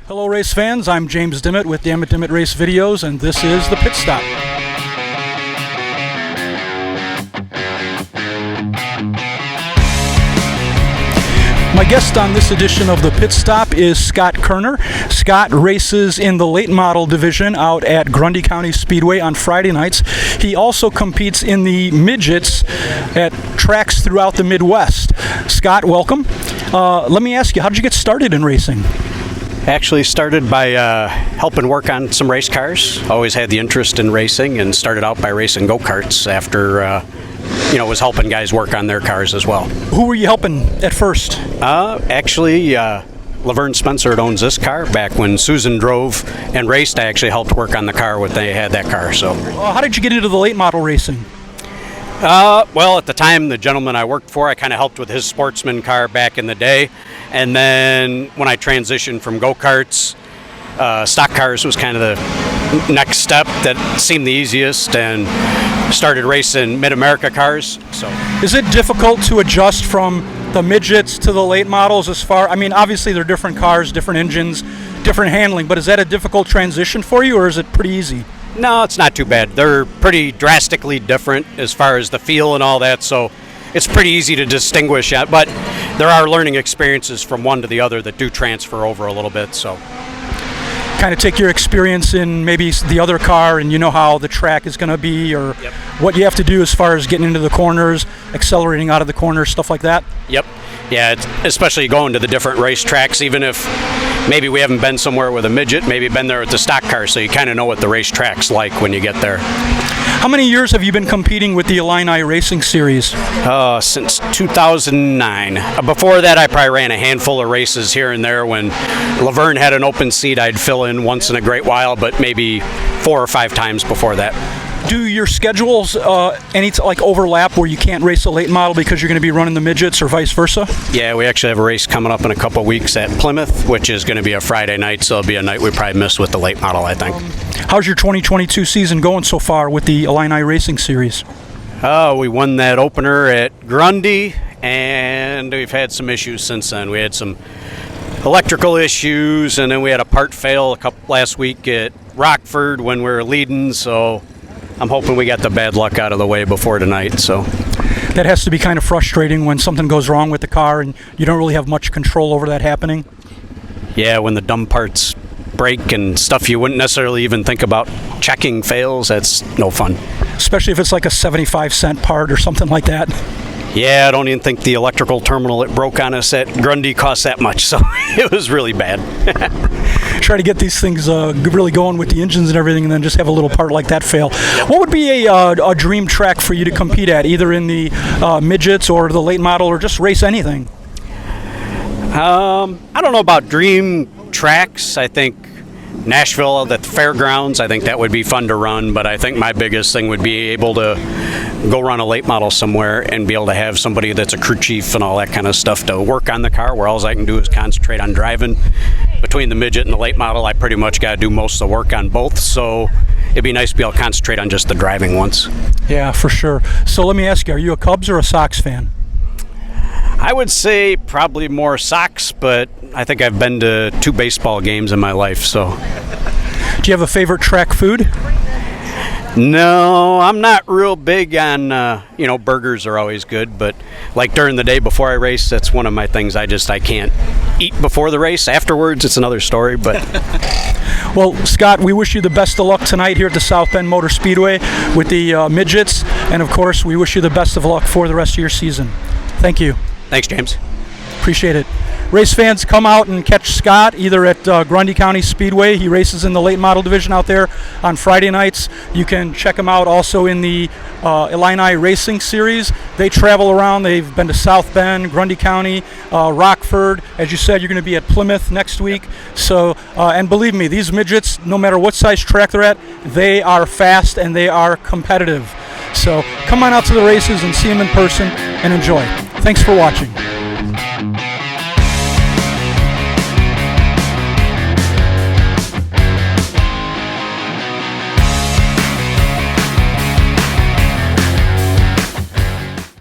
Hello race fans, I'm James Dimmitt with Dammit Race Videos, and this is The Pit Stop. My guest on this edition of The Pit Stop is Scott Koerner. Scott races in the late model division out at Grundy County Speedway on Friday nights. He also competes in the midgets at tracks throughout the Midwest. Scott, welcome. Let me ask you, how did you get started in racing? Actually started by helping work on some race cars. Always had the interest in racing and started out by racing go-karts after, was helping guys work on their cars as well. Who were you helping at first? Actually, Laverne Spencer owns this car. Back when Susan drove and raced, I actually helped work on the car when they had that car. So, how did you get into the late model racing? Well, at the time, the gentleman I worked for, I kind of helped with his sportsman car back in the day. And then when I transitioned from go-karts, stock cars was kind of the next step that seemed the easiest, and started racing Mid-America cars. So, is it difficult to adjust from the midgets to the late models obviously they're different cars, different engines, different handling, but is that a difficult transition for you, or is it pretty easy? No, it's not too bad. They're pretty drastically different as far as the feel and all that, so it's pretty easy to distinguish, but there are learning experiences from one to the other that do transfer over a little bit. So, kind of take your experience in maybe the other car, and you know how the track is going to be, or Yep. what you have to do as far as getting into the corners, accelerating out of the corners, stuff like that. Yep. Yeah, especially going to the different race tracks, even if maybe we haven't been somewhere with a midget, maybe been there with the stock car, so you kind of know what the race track's like when you get there. How many years have you been competing with the Illini Racing Series? Since 2009. Before that, I probably ran a handful of races here and there. When Laverne had an open seat, I'd fill in once in a great while, but maybe 4 or 5 times before that. Do your schedules overlap where you can't race a late model because you're going to be running the midgets, or vice versa? Yeah, we actually have a race coming up in a couple of weeks at Plymouth, which is going to be a Friday night, so it'll be a night we probably miss with the late model, I think. How's your 2022 season going so far with the Illini Racing Series? We won that opener at Grundy, and we've had some issues since then. We had some electrical issues, and then we had a part fail last week at Rockford when we were leading, so I'm hoping we got the bad luck out of the way before tonight. So that has to be kind of frustrating when something goes wrong with the car and you don't really have much control over that happening. Yeah, when the dumb parts break and stuff you wouldn't necessarily even think about checking fails, that's no fun. Especially if it's like a 75-cent part or something like that. Yeah, I don't even think the electrical terminal that broke on us at Grundy cost that much, so it was really bad. Try to get these things really going with the engines and everything, and then just have a little part like that fail. What would be a dream track for you to compete at, either in the midgets or the late model, or just race anything? I don't know about dream tracks. I think Nashville at the fairgrounds, I think that would be fun to run, but I think my biggest thing would be able to go run a late model somewhere and be able to have somebody that's a crew chief and all that kind of stuff to work on the car, where all I can do is concentrate on driving. Between the midget and the late model, I pretty much got to do most of the work on both, so it'd be nice to be able to concentrate on just the driving once. Yeah, for sure. So let me ask you, are you a Cubs or a Sox fan? I would say probably more Sox, but I think I've been to 2 baseball games in my life, so. Do you have a favorite track food? No, I'm not real big on, burgers are always good, but like during the day before I race, that's one of my things I can't eat before the race. Afterwards, it's another story, but. Well, Scott, we wish you the best of luck tonight here at the South Bend Motor Speedway with the midgets, and of course, we wish you the best of luck for the rest of your season. Thank you. Thanks, James. Appreciate it. Race fans, come out and catch Scott either at Grundy County Speedway. He races in the late model division out there on Friday nights. You can check him out also in the Illini Racing Series. They travel around. They've been to South Bend, Grundy County, Rockford. As you said, you're going to be at Plymouth next week. So, and believe me, these midgets, no matter what size track they're at, they are fast and they are competitive. So come on out to the races and see them in person and enjoy. Thanks for watching.